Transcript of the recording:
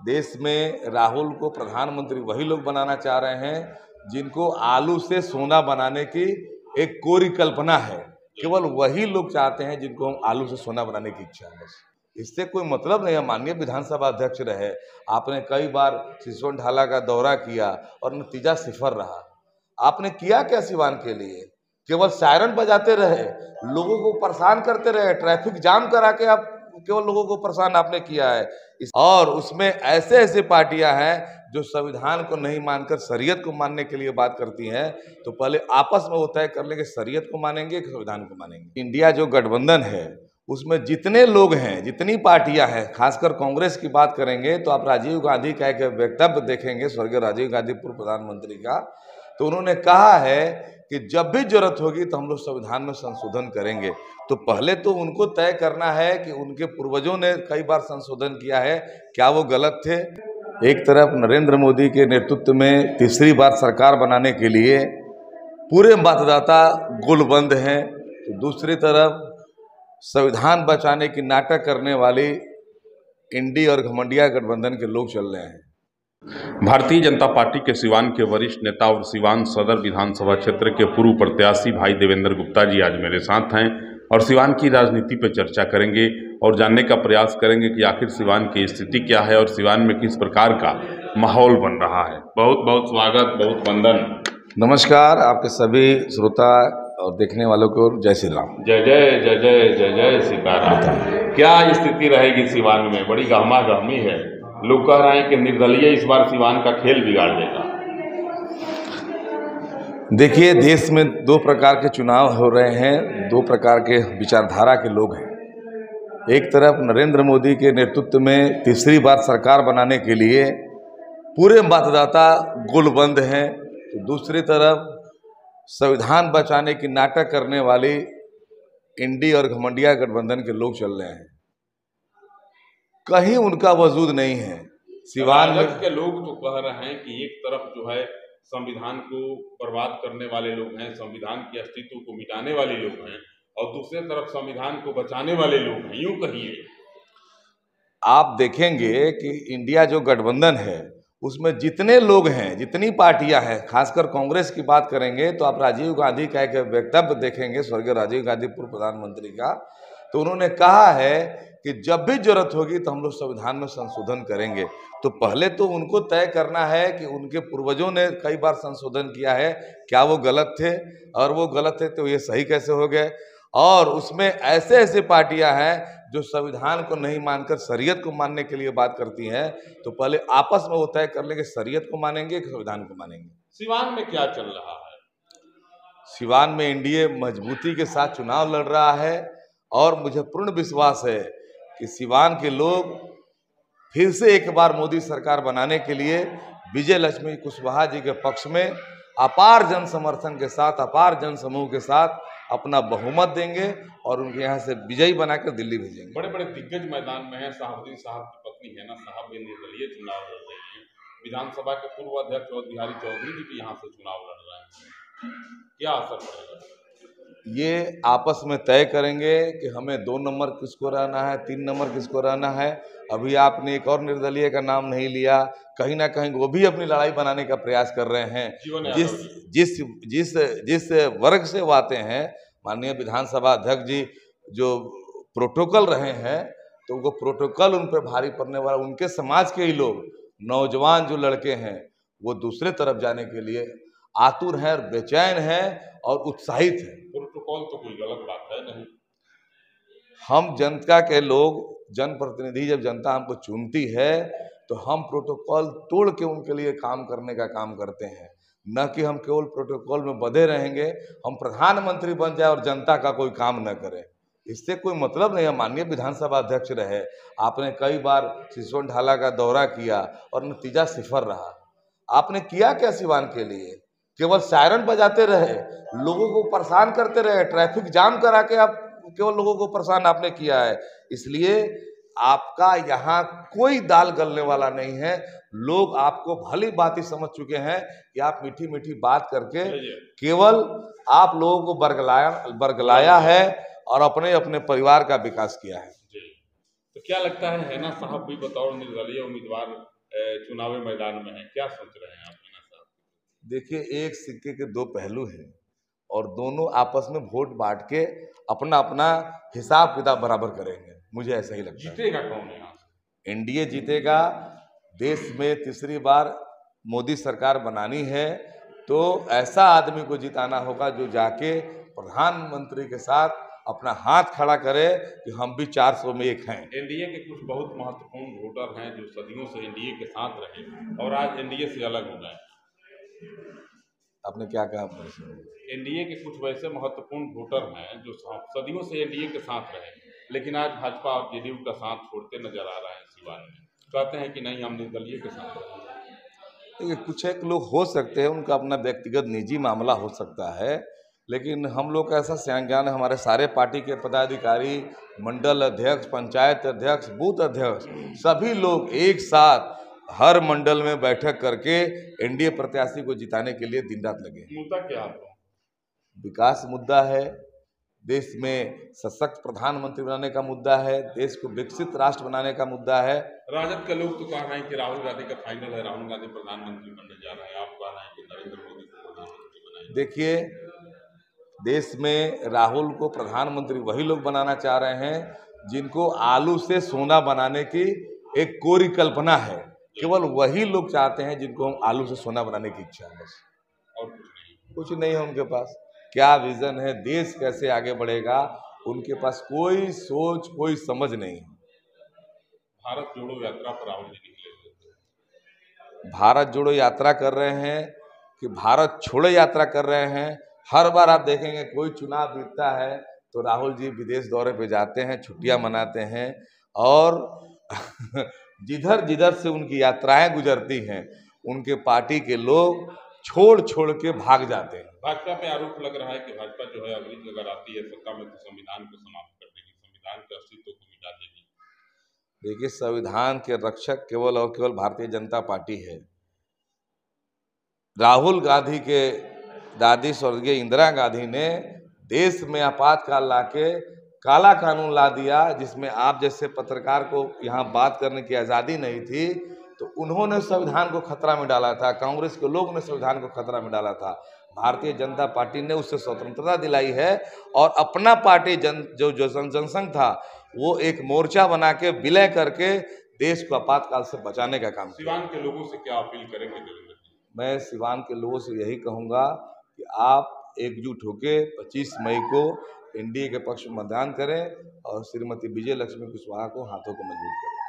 देश में राहुल को प्रधानमंत्री वही लोग बनाना चाह रहे हैं जिनको आलू से सोना बनाने की एक कोरी कल्पना है। केवल वही लोग चाहते हैं जिनको हम आलू से सोना बनाने की इच्छा है। बस इससे कोई मतलब नहीं है। माननीय विधानसभा अध्यक्ष रहे, आपने कई बार सिसवन ढाला का दौरा किया और नतीजा सिफर रहा। आपने किया क्या सिवान के लिए? केवल सायरन बजाते रहे, लोगों को परेशान करते रहे, ट्रैफिक जाम करा के आप केवल लोगों को परेशान आपने किया है। और उसमें ऐसे ऐसे पार्टियां हैं जो संविधान को नहीं मानकर शरीयत को मानने के लिए बात करती हैं। तो पहले आपस में वो तय कर लेंगे शरीयत को मानेंगे कि संविधान को मानेंगे। इंडिया जो गठबंधन है उसमें जितने लोग हैं, जितनी पार्टियां हैं, खासकर कांग्रेस की बात करेंगे तो आप राजीव गांधी का एक वक्तव्य देखेंगे, स्वर्गीय राजीव गांधी पूर्व प्रधानमंत्री का। तो उन्होंने कहा है कि जब भी जरूरत होगी तो हम लोग संविधान में संशोधन करेंगे। तो पहले तो उनको तय करना है कि उनके पूर्वजों ने कई बार संशोधन किया है, क्या वो गलत थे? एक तरफ नरेंद्र मोदी के नेतृत्व में तीसरी बार सरकार बनाने के लिए पूरे मतदाता गोलबंद हैं, तो दूसरी तरफ संविधान बचाने की नाटक करने वाली इंडी और घमंडिया गठबंधन के लोग चल रहे हैं। भारतीय जनता पार्टी के सिवान के वरिष्ठ नेता और सिवान सदर विधानसभा क्षेत्र के पूर्व प्रत्याशी भाई देवेंद्र गुप्ता जी आज मेरे साथ हैं और सिवान की राजनीति पर चर्चा करेंगे और जानने का प्रयास करेंगे कि आखिर सिवान की स्थिति क्या है और सिवान में किस प्रकार का माहौल बन रहा है। बहुत बहुत स्वागत, बहुत वंदन। नमस्कार आपके सभी श्रोता और देखने वालों को जय श्री राम। जय जय जय जय जय जय सीताराम। क्या स्थिति रहेगी सिवान में? बड़ी गहमा गहमी है। लोग कह रहे हैं कि निर्दलीय इस बार सिवान का खेल बिगाड़ देगा। देखिए, देश में दो प्रकार के चुनाव हो रहे हैं, दो प्रकार के विचारधारा के लोग हैं। एक तरफ नरेंद्र मोदी के नेतृत्व में तीसरी बार सरकार बनाने के लिए पूरे मतदाता गोलबंद हैं, तो दूसरी तरफ संविधान बचाने की नाटक करने वाली इंडी और घमंडिया गठबंधन के लोग चल रहे हैं। कहीं उनका वजूद नहीं है सिवान में। के लोग तो कह रहे हैं कि एक तरफ जो है संविधान को बर्बाद करने वाले लोग हैं, संविधान के अस्तित्व को मिटाने वाले लोग हैं, और दूसरी तरफ संविधान को बचाने वाले लोग हैं। यूं कहिए, आप देखेंगे कि इंडिया जो गठबंधन है उसमें जितने लोग हैं, जितनी पार्टियां हैं, खासकर कांग्रेस की बात करेंगे तो आप राजीव गांधी का एक वक्तव्य देखेंगे, स्वर्गीय राजीव गांधी पूर्व प्रधानमंत्री का। तो उन्होंने कहा है कि जब भी जरूरत होगी तो हम लोग संविधान में संशोधन करेंगे। तो पहले तो उनको तय करना है कि उनके पूर्वजों ने कई बार संशोधन किया है, क्या वो गलत थे? और वो गलत थे तो ये सही कैसे हो गए? और उसमें ऐसे ऐसे पार्टियां हैं जो संविधान को नहीं मानकर शरीयत को मानने के लिए बात करती हैं। तो पहले आपस में वो तय कर लेंगे शरीयत को मानेंगे कि संविधान को मानेंगे। सिवान में क्या चल रहा है? सिवान में एनडीए मजबूती के साथ चुनाव लड़ रहा है और मुझे पूर्ण विश्वास है कि सिवान के लोग फिर से एक बार मोदी सरकार बनाने के लिए विजय लक्ष्मी कुशवाहा जी के पक्ष में अपार जन समर्थन के साथ, अपार जन समूह के साथ अपना बहुमत देंगे और उनके यहाँ से विजयी बनाकर दिल्ली भेजेंगे। बड़े बड़े दिग्गज मैदान में हैं। साहबुद्दीन साहब की पत्नी है ना साहब भी निर्दलीय चुनाव लड़ रही हैं। विधानसभा के पूर्व अध्यक्ष और बिहारी चौधरी जी भी यहाँ से चुनाव लड़ रहे हैं। क्या असर पड़ेगा? ये आपस में तय करेंगे कि हमें 2 नंबर किसको रहना है, 3 नंबर किसको रहना है। अभी आपने एक और निर्दलीय का नाम नहीं लिया, कहीं ना कहीं वो भी अपनी लड़ाई बनाने का प्रयास कर रहे हैं। जिस वर्ग से वो आते हैं, माननीय विधानसभा अध्यक्ष जी जो प्रोटोकॉल रहे हैं, तो वो प्रोटोकॉल उन पर भारी पड़ने वाला, उनके समाज के ही लोग, नौजवान जो लड़के हैं, वो दूसरे तरफ जाने के लिए आतुर हैं और बेचैन हैं और उत्साहित हैं। प्रोटोकॉल तो कोई गलत बात है नहीं। हम जनता के लोग, जनप्रतिनिधि, जब जनता हमको चुनती है तो हम प्रोटोकॉल तोड़ के उनके लिए काम करने का काम करते हैं, न कि हम केवल प्रोटोकॉल में बंधे रहेंगे। हम प्रधानमंत्री बन जाए और जनता का कोई काम न करें, इससे कोई मतलब नहीं है। माननीय विधानसभा अध्यक्ष रहे, आपने कई बार सिसवन ढाला का दौरा किया और नतीजा सिफर रहा। आपने किया क्या सिवान के लिए? केवल सायरन बजाते रहे, लोगों को परेशान करते रहे, ट्रैफिक जाम करा के आप केवल लोगों को परेशान आपने किया है। इसलिए आपका यहाँ कोई दाल गलने वाला नहीं है। लोग आपको भली भांति समझ चुके हैं कि आप मीठी मीठी बात करके केवल आप लोगों को बरगलाया है और अपने अपने परिवार का विकास किया है। तो क्या लगता है ना साहब भी बतौर निर्दलीय उम्मीदवार चुनावी मैदान में हैं, क्या सोच रहे हैं आप मीना साहब? देखिए, एक सिक्के के दो पहलू हैं और दोनों आपस में वोट बांट के अपना अपना हिसाब किताब बराबर करेंगे, मुझे ऐसा ही लगता है। जीतेगा कौन यहाँ से? एनडीए जीतेगा। देश में तीसरी बार मोदी सरकार बनानी है तो ऐसा आदमी को जिताना होगा जो जाके प्रधानमंत्री के साथ अपना हाथ खड़ा करे कि हम भी 400 में एक हैं। एनडीए के कुछ बहुत महत्वपूर्ण वोटर हैं जो सदियों से एनडीए के साथ रहे और आज एनडीए से अलग हो गए। आपने क्या कहा? एनडीए के कुछ वैसे महत्वपूर्ण वोटर हैं जो सदियों से एनडीए के साथ रहे, लेकिन आज भाजपा और जेडीयू का साथ छोड़ते नजर आ रहे हैं सिवान में। कहते हैं कि नहीं, हम निर्दलीय के साथ रहेंगे। देखिए, कुछ एक लोग हो सकते हैं, उनका अपना व्यक्तिगत निजी मामला हो सकता है, लेकिन हम लोग का ऐसा संज्ञान है, हमारे सारे पार्टी के पदाधिकारी, मंडल अध्यक्ष, पंचायत अध्यक्ष, बूथ अध्यक्ष, सभी लोग एक साथ हर मंडल में बैठक करके एनडीए प्रत्याशी को जिताने के लिए दिन रात लगे। मुद्दा क्या है? विकास मुद्दा है, देश में सशक्त प्रधानमंत्री बनाने का मुद्दा है, देश को विकसित राष्ट्र बनाने का मुद्दा है। राजद के लोग तो कह रहे हैं कि राहुल गांधी का फाइनल है, राहुल गांधी प्रधानमंत्री बनने जा रहे हैं, आप कह रहे हैं कि नरेंद्र मोदी को प्रधानमंत्री बनाएंगे। देखिए, देश में राहुल को प्रधानमंत्री वही लोग बनाना चाह रहे हैं जिनको आलू से सोना बनाने की एक कोरी कल्पना है। केवल वही लोग चाहते हैं जिनको हम आलू से सोना बनाने की इच्छा है, बस और कुछ नहीं है उनके पास। क्या विजन है, देश कैसे आगे बढ़ेगा, उनके पास कोई सोच, कोई समझ नहीं है। भारत जोड़ो यात्रा पर राहुल जी निकले, भारत जोड़ो यात्रा कर रहे हैं कि भारत छोड़ो यात्रा कर रहे हैं। हर बार आप देखेंगे कोई चुनाव बीतता है तो राहुल जी विदेश दौरे पे जाते हैं, छुट्टियां मनाते हैं और जिधर जिधर से उनकी यात्राएं गुजरती हैं उनके पार्टी के लोग छोड़ छोड़ के भाग जाते हैं। भाजपा पे आरोप लग रहा है कि भाजपा जो है अगली अगर आती है सत्ता में तो संविधान को समाप्त कर देगी, संविधान के अस्तित्व को मिटा देगी। देखिए, संविधान के रक्षक केवल और केवल भारतीय जनता पार्टी है। राहुल गांधी के दादी स्वर्गीय इंदिरा गांधी ने देश में आपातकाल लाके काला कानून ला दिया, जिसमें आप जैसे पत्रकार को यहाँ बात करने की आज़ादी नहीं थी, तो उन्होंने संविधान को खतरा में डाला था। कांग्रेस के लोग ने संविधान को खतरा में डाला था। भारतीय जनता पार्टी ने उससे स्वतंत्रता दिलाई है और अपना पार्टी जो जनसंघ था वो एक मोर्चा बना के विलय करके देश को आपातकाल से बचाने का काम किया। सिवान के लोगों से क्या अपील करेंगे देवेंद्र जी? मैं सिवान के लोगों से यही कहूँगा कि आप एकजुट होकर 25 मई को एनडीए के पक्ष में मतदान करें और श्रीमती विजय लक्ष्मी कुशवाहा को हाथों को मजबूत करें।